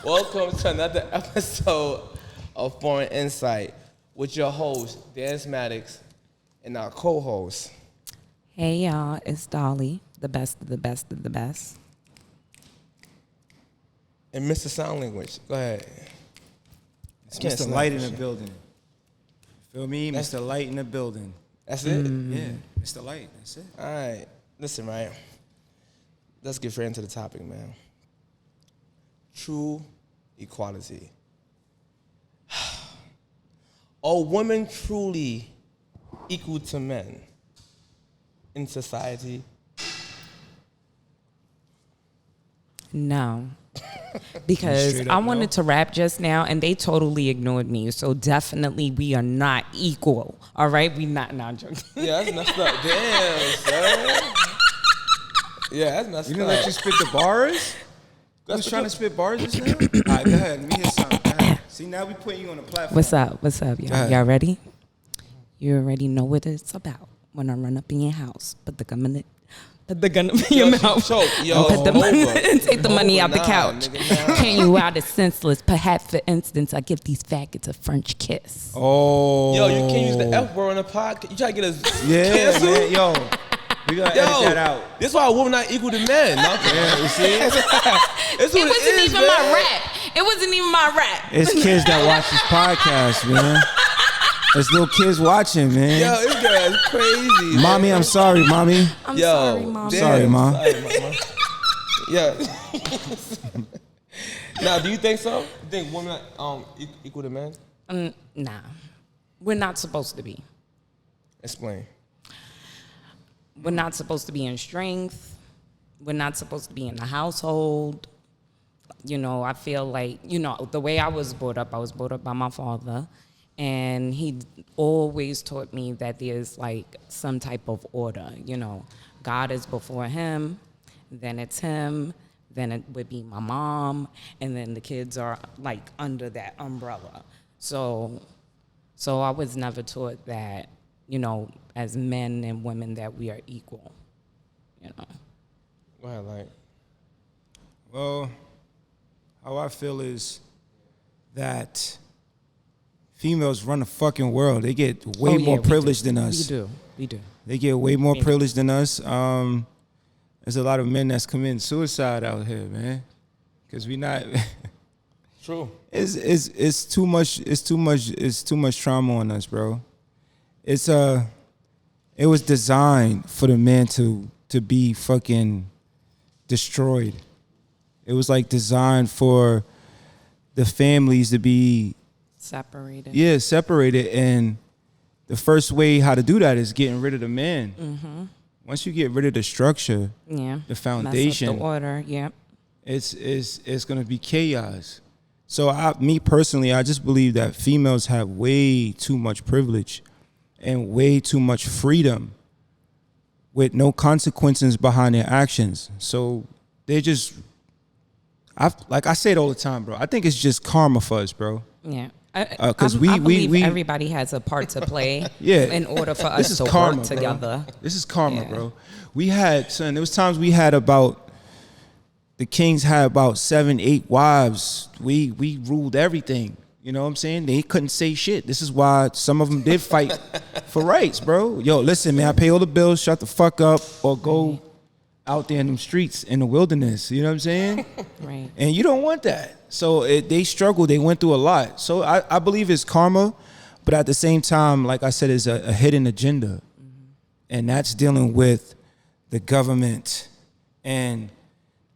Welcome to another episode of Foreign Insight with your host, Dance Maddox, and our co-host. Hey y'all, it's Dolly, the best of the best of the best. And Mr. Sound Language. Go ahead. It's Mr. Light in the building. Feel me? Mr. Light in the building. That's it? Yeah, Mr. Light. That's it. All right. Listen, right? Let's get straight into the topic, man. True equality. Are women truly equal to men in society? No. Because I wanted to rap just now and they totally ignored me. So definitely we are not equal. All right? We not joking. Yeah, that's messed up. Damn, son. Yeah, that's messed up. You didn't let you spit the bars? I was trying to spit bars just now? All right, go ahead. Let me hear something. Go ahead. See, now we putting you on the platform. What's up, y'all? Y'all ready? You already know what it's about when I run up in your house. Put the gun in your mouth. Put the money, take the money out the couch. Can you out is senseless? Perhaps, for instance, I give these faggots a French kiss. Oh. Yo, you can't use the F word on the podcast. You try to get us canceled? Man, yo. We gotta edit that out. This is why a woman not equal to men. No? Yeah, you see? It wasn't even my rap. It wasn't even my rap. It's kids that watch this podcast, man. There's little kids watching, man. Yo, this girl is crazy. Mommy, man. I'm sorry, mommy. I'm sorry, Mom. Sorry, Mom. Yeah. Now, do you think so? You think women are equal to men? Nah. We're not supposed to be. Explain. We're not supposed to be in strength. We're not supposed to be in the household. You know, I feel like, the way I was brought up by my father. And he always taught me that there's like some type of order, God is before him, then it's him, then it would be my mom, and then the kids are like under that umbrella. So I was never taught that, as men and women that we are equal, Go ahead, like. Well, how I feel is that females run the fucking world. They get way more privileged than us. We do. They get way more privileged than us. There's a lot of men that's committing suicide out here, man. Because we not. True. It's too much. It's too much trauma on us, bro. It was designed for the man to be fucking destroyed. It was like designed for the families to be separated. Yeah, separated. And the first way how to do that is getting rid of the man. Mm-hmm. Once you get rid of the structure, the foundation, mess up the order, it's gonna be chaos. So me personally, I just believe that females have way too much privilege and way too much freedom with no consequences behind their actions. So they're just, like I say it all the time, bro. I think it's just karma for us, bro. Yeah. Because I believe everybody has a part to play in order for us to karma, work together. Bro. This is karma, bro. There was times we had the kings had about 7, 8 wives. We ruled everything. You know what I'm saying? They couldn't say shit. This is why some of them did fight for rights, bro. Yo, listen, man, I pay all the bills, shut the fuck up, or go out there in them streets in the wilderness. You know what I'm saying? Right. And you don't want that. So they struggled. They went through a lot. So I believe it's karma, but at the same time, like I said, it's a hidden agenda. Mm-hmm. And that's dealing with the government and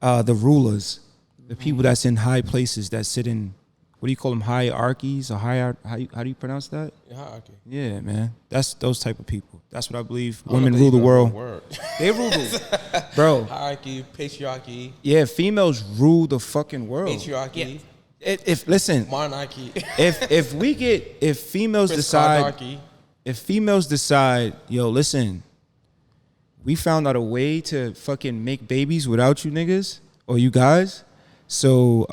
the rulers, the people that's in high places that sit in, what do you call them, hierarchies or how do you pronounce that? Hierarchy. Yeah, man. That's those type of people. That's what I believe. Women rule the world. They rule the bro. Hierarchy, patriarchy. Yeah, females rule the fucking world. Patriarchy. Yeah. Listen, monarchy. if females decide, yo, listen, we found out a way to fucking make babies without you niggas or you guys. So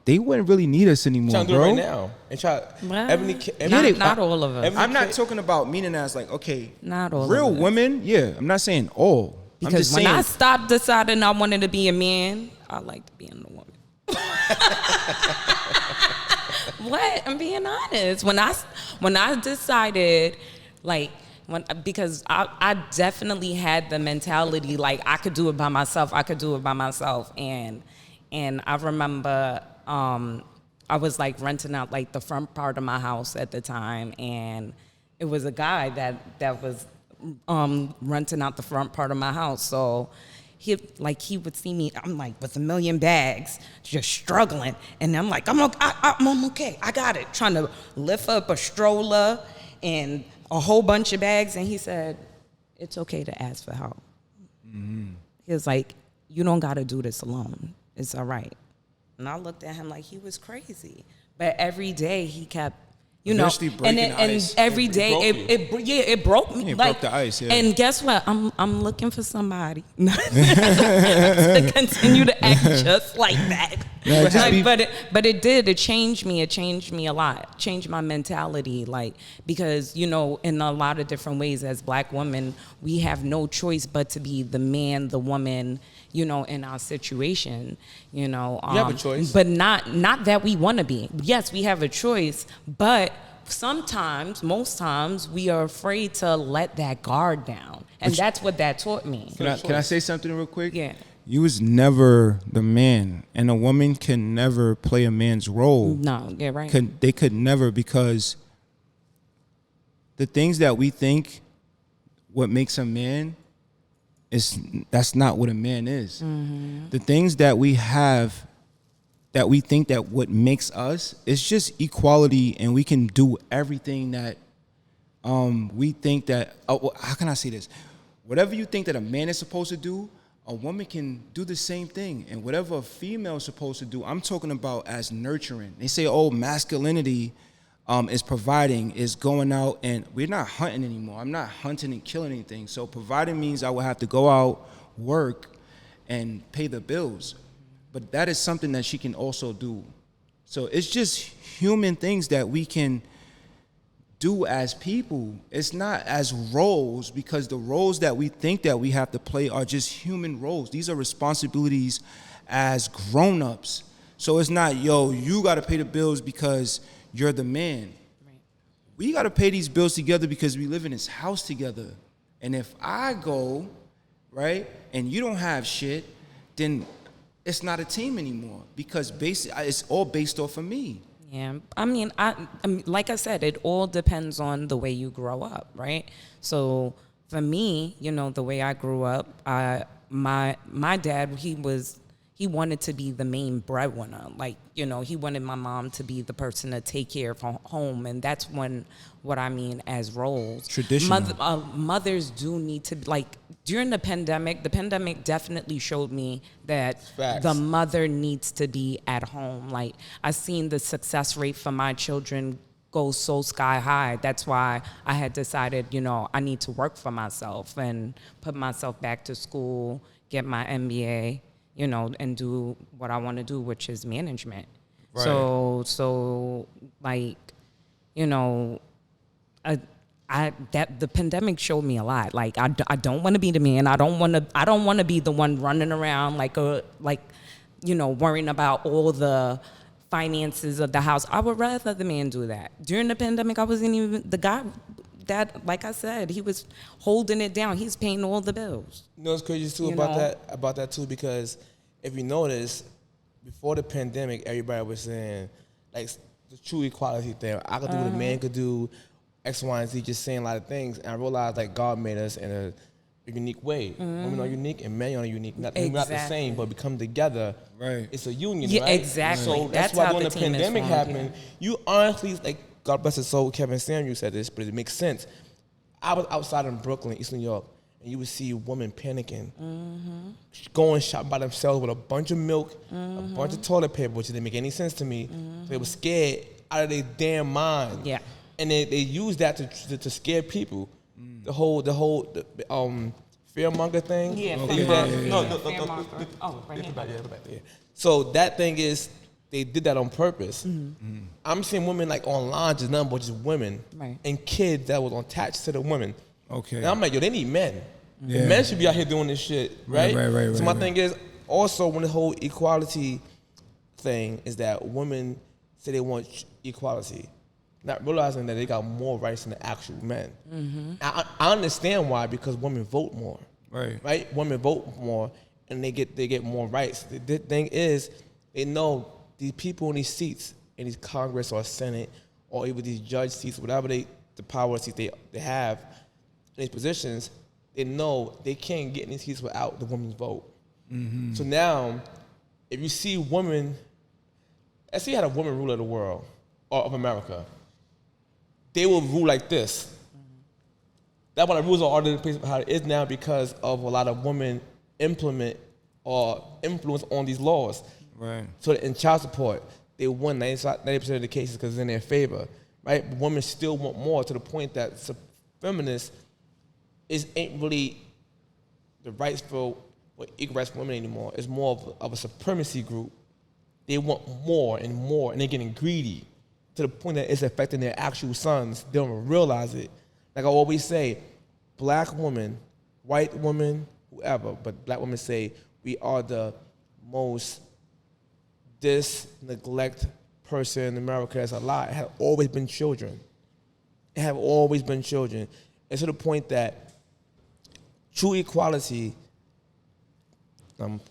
they wouldn't really need us anymore, trying to do bro. it right now and try. Not all of us. I'm not talking about meaning as like, okay, not all real of us. women. Yeah, I'm not saying all. Because when I stopped deciding I wanted to be a man, I like to be in the woman. What? I'm being honest. When I decided, like, because I definitely had the mentality like I could do it by myself. And I remember I was like renting out like the front part of my house at the time, and it was a guy that was renting out the front part of my house. So he would see me, I'm like with a million bags, just struggling, and I'm like, I'm okay, I got it. Trying to lift up a stroller and a whole bunch of bags, and he said, it's okay to ask for help. Mm-hmm. He was like, you don't got to do this alone. It's all right. And I looked at him like he was crazy. But every day he kept, and every day it broke me. It like, broke the ice, yeah. And guess what? I'm looking for somebody to continue to act just like that. Yeah, but it did. It changed me. It changed me a lot. Changed my mentality. Like, because in a lot of different ways, as Black women, we have no choice but to be the man, the woman, in our situation. You have a choice, but not that we want to be. Yes, we have a choice, but most times, we are afraid to let that guard down, and that's what that taught me. Can I say something real quick? Yeah. You was never the man, and a woman can never play a man's role. No, yeah, right. They could never, because the things that we think what makes a man that's not what a man is. Mm-hmm. The things that we have that we think that what makes us is just equality, and we can do everything that we think that. How can I say this? Whatever you think that a man is supposed to do, a woman can do the same thing. And whatever a female is supposed to do, I'm talking about as nurturing. They say, masculinity is providing, is going out, and we're not hunting anymore. I'm not hunting and killing anything. So providing means I will have to go out, work, and pay the bills. But that is something that she can also do. So it's just human things that we can do as people. It's not as roles, because the roles that we think that we have to play are just human roles. These are responsibilities as grown-ups. So it's not, you got to pay the bills because you're the man. Right. We got to pay these bills together because we live in this house together. And if I go, right, and you don't have shit, then it's not a team anymore, because it's all based off of me. Yeah, I mean, like I said, it all depends on the way you grow up, right? So for me, the way I grew up, my dad, he wanted to be the main breadwinner. Like, he wanted my mom to be the person to take care of home, and that's what I mean as roles. Traditional. Mothers do need to, like, during the pandemic definitely showed me that Facts. The mother needs to be at home. Like, I've seen the success rate for my children go so sky high. That's why I had decided, I need to work for myself and put myself back to school, get my MBA, and do what I want to do, which is management. Right. So like, that the pandemic showed me a lot. Like, I don't want to be the man. I don't want to be the one running around worrying about all the finances of the house. I would rather the man do that. During the pandemic, I wasn't even the guy that, like I said, he was holding it down. He's paying all the bills. It's crazy too about that too, because if you notice, before the pandemic, everybody was saying like the true equality thing. I could do what a man could do, X, Y, and Z, just saying a lot of things. And I realized like God made us in a unique way. Women are unique and men are unique. Not the same, but we come together. Right. It's a union, yeah, right? Exactly. So that's why when the pandemic happened, you honestly, like, God bless his soul, Kevin Samuel said this, but it makes sense. I was outside in Brooklyn, East New York, and you would see women panicking, going shop by themselves with a bunch of milk, a bunch of toilet paper, which didn't make any sense to me. They were scared out of their damn mind. Yeah. And they used that to scare people. The whole fearmonger thing. Yeah. No. Oh, right here. So that thing is, they did that on purpose. I'm seeing women like online, just nothing but just women, right, and kids that was attached to the women. Okay. And I'm like, they need men. Yeah. Men should be out here doing this shit, right? Right. So my thing is, also when the whole equality thing is that women say they want equality, not realizing that they got more rights than the actual men. I understand why, because women vote more. Right? Women vote more, and they get more rights. The thing is, they know these people in these seats, in these Congress or Senate, or even these judge seats, whatever the power seats they have in these positions, they know they can't get in these seats without the women's vote. So now, if you see women, let's say you had a woman ruler of the world, or of America, they will rule like this. That's why the rules are already in place how it is now, because of a lot of women implement or influence on these laws. Right. So in child support, they won 90% of the cases because it's in their favor, right? But women still want more, to the point that feminists ain't really the rights for equal rights for women anymore. It's more of a supremacy group. They want more, and they're getting greedy to the point that it's affecting their actual sons. They don't realize it. Like I always say, black women, white women, whoever, but black women say we are the most neglect person in America that's alive. It have always been children. It have always been children. And to the point that true equality,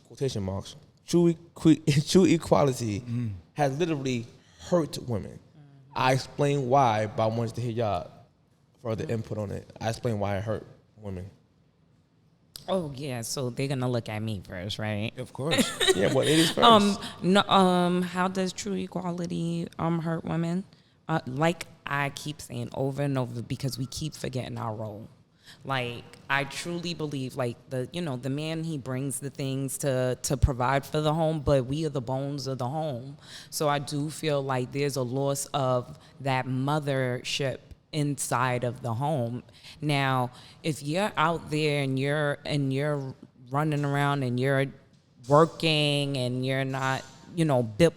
quotation marks, true equality has literally hurt women. I explain why, but I wanted to hear y'all further input on it. I explain why it hurt women. Oh yeah, so they're gonna look at me first, right? Of course. Yeah, well, ladies first. How does true equality hurt women? Like I keep saying over and over, because we keep forgetting our role. Like I truly believe, like the man, he brings the things to provide for the home, but we are the bones of the home. So I do feel like there's a loss of that mothership inside of the home. Now, if you're out there and you're running around and you're working and you're not,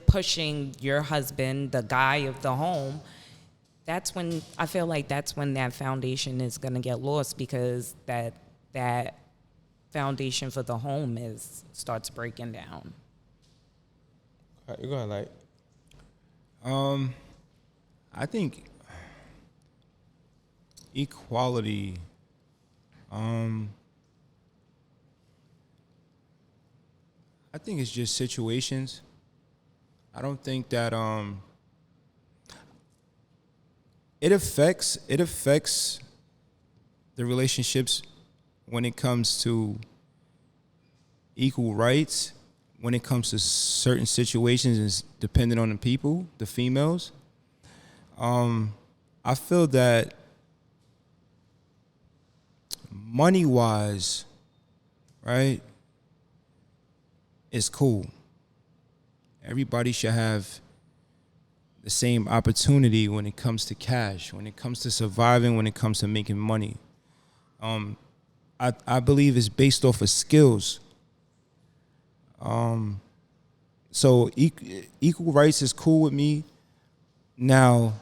pushing your husband, the guy of the home, that's when I feel like that's when that foundation is gonna get lost, because that foundation for the home starts breaking down. All right, you go ahead, like. I think equality, I think it's just situations. I don't think that it affects the relationships when it comes to equal rights, when it comes to certain situations, is dependent on the people, the females. I feel that money-wise, right, is cool. Everybody should have the same opportunity when it comes to cash, when it comes to surviving, when it comes to making money. I believe it's based off of skills. So equal rights is cool with me. Now,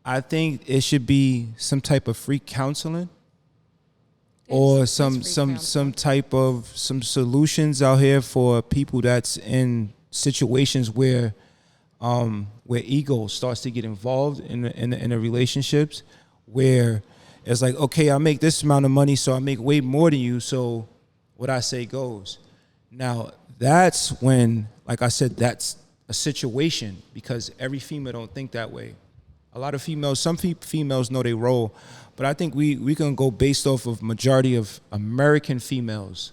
I think it should be some type of free counseling, or some type of some solutions out here for people that's in situations where ego starts to get involved in the relationships, where it's like, okay, I make this amount of money, so I make way more than you, so what I say goes. Now, that's when, like I said, that's a situation, because every female don't think that way. A lot of females, some females know their role, but I think we can go based off of majority of American females.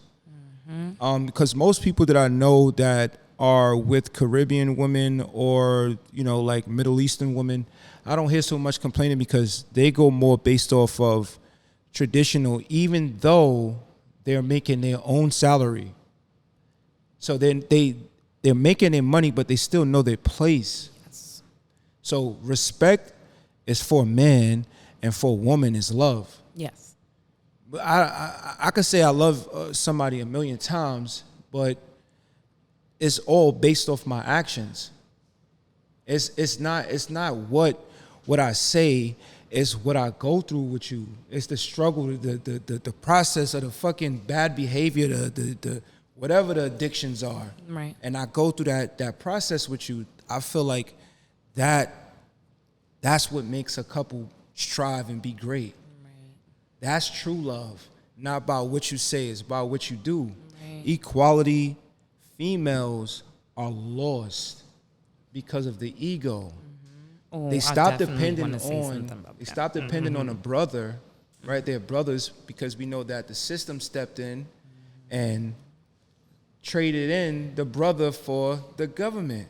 Because most people that I know that are with Caribbean women or, like Middle Eastern women, I don't hear so much complaining, because they go more based off of traditional, even though they're making their own salary. So then they're making their money, but they still know their place. Yes. So respect is for men, and for a woman is love. Yes. But I could say I love somebody a million times, but it's all based off my actions. It's not what I say. It's what I go through with you. It's the struggle, the process of the fucking bad behavior, the whatever the addictions are, Right. and I go through that process with you, I feel like that's what makes a couple strive and be great. Right. That's true love. Not about what you say, it's about what you do. Right. Equality, females are lost because of the ego. Oh, They I stop definitely depending wanna say on something about they that. stop depending on a brother, right? They're brothers because we know that the system stepped in and traded in the brother for the government,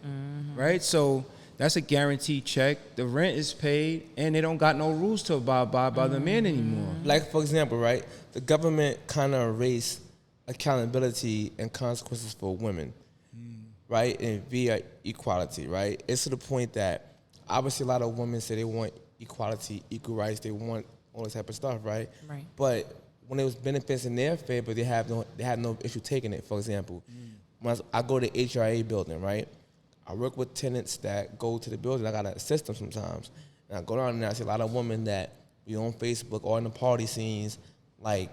right? So that's a guaranteed check. The rent is paid, and they don't got no rules to abide by the man anymore. Like, for example, right, the government kind of erased accountability and consequences for women, right, and via equality, right? It's to the point that obviously a lot of women say they want equality, equal rights, they want all this type of stuff, right? Right. But when it was benefits in their favor, they had no issue taking it. For example, when I go to the HRA building, right? I work with tenants that go to the building. I gotta assist them sometimes, and I go down and I see a lot of women that be on Facebook or in the party scenes, like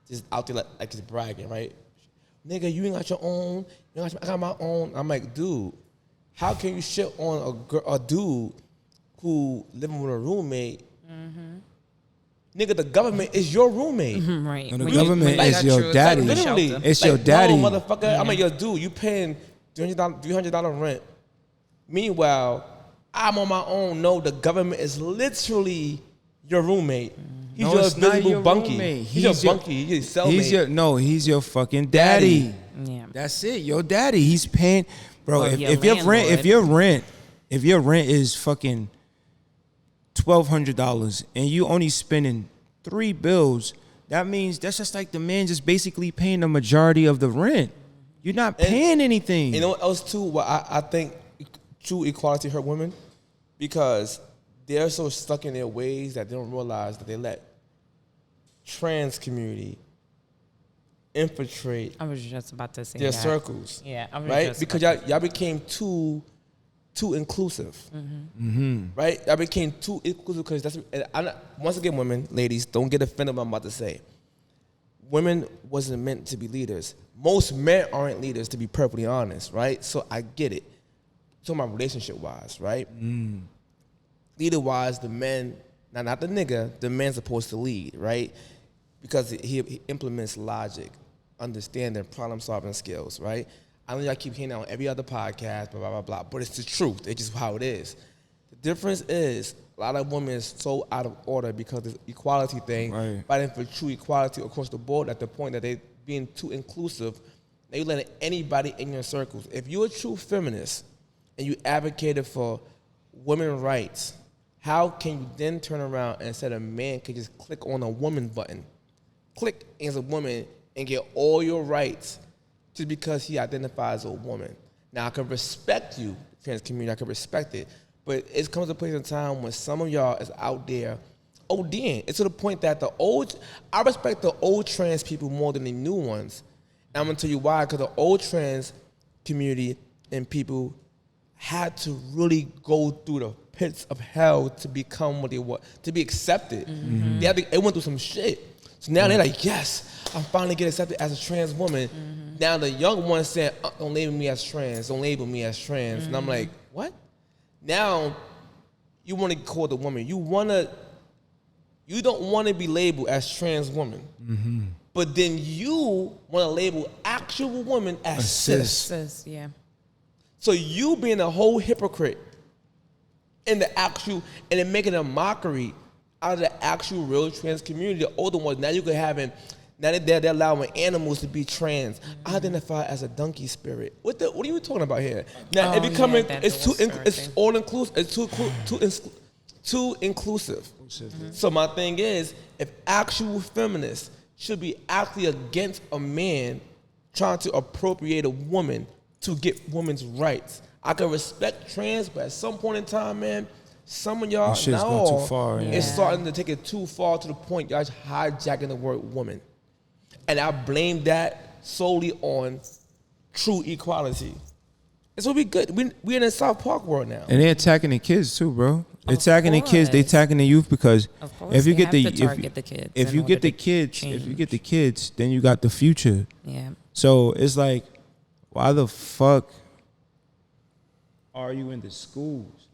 just out there like just bragging, right? Nigga, you ain't got your own. I got my own. I'm like, dude, how can you shit on a dude who living with a roommate? Nigga, the government is your roommate. Right. And the When you- government when you is got your true daddy. shelter. Literally, It's your daddy. No, motherfucker. I'm like, yo, dude, you paying $300 rent. Meanwhile, I'm on my own. No, the government is literally your roommate. He's No, your it's not invisible your bunkie. roommate. He's your bunkie. He's your cellmate. He's your fucking daddy. Yeah. That's it. Your daddy. He's paying, bro. Or If your your rent is fucking $1,200 and you only spending 3 bills, that means that's just like the man just basically paying the majority of the rent. You're not paying anything. You know what else too? What I think true equality hurt women because they're so stuck in their ways that they don't realize that they let trans community infiltrate I was just about to say their that. circles. Yeah, I was right? just Because about y'all became too inclusive, right? Y'all became too inclusive because that's. And once again, women, ladies, don't get offended by what I'm about to say. Women wasn't meant to be leaders. Most men aren't leaders, to be perfectly honest, right? So I get it. Talking about relationship-wise, right? Leader-wise, the men, not the nigga, the man's supposed to lead, right? Because he implements logic, understanding, problem-solving skills, right? I know y'all keep hearing that on every other podcast, blah, blah, blah, blah, but it's the truth. It's just how it is. The difference is a lot of women is so out of order because of this equality thing, Right. fighting for true equality across the board at the point that they being too inclusive, they letting anybody in your circles. If you're a true feminist and you advocated for women's rights, how can you then turn around and say a man can just click on a woman button, click as a woman and get all your rights just because he identifies as a woman? Now, I can respect you, trans community, I can respect it, but it comes to a place in time when some of y'all is out there ODing. It's to the point that I respect the old trans people more than the new ones. And I'm gonna tell you why, because the old trans community and people had to really go through the pits of hell to become what they were, to be accepted. They went through some shit. So now they're like, yes, I'm finally getting accepted as a trans woman. Now the young ones saying, don't label me as trans, don't label me as trans. And I'm like, what? Now you want to call the woman. You don't want to be labeled as trans woman. But then you want to label actual woman as cis. Sis, yeah. So you being a whole hypocrite in the actual, and then making a mockery out of the actual real trans community, the older ones. Now you could have now they're allowing animals to be trans. I identify as a donkey spirit. What are you talking about here? Now Oh, it becoming yeah, that it's dual too spirit it's thing. all inclusive. It's too inclusive. So my thing is, if actual feminists should be actually against a man trying to appropriate a woman to get women's rights, I can respect trans, but at some point in time, man, some of y'all That shit's now gone too far, yeah. is starting to take it too far to the point y'all hijacking the word woman. And I blame that solely on true equality. It's what we good. We're in a South Park world now. And they're attacking the kids too, bro. They're attacking the kids. They course. attacking the youth because Of course, if you they get the have to target the kids if in you get order the to kids, change. if you get the kids, then you got the future. Yeah. So it's like, why the fuck are you in the schools?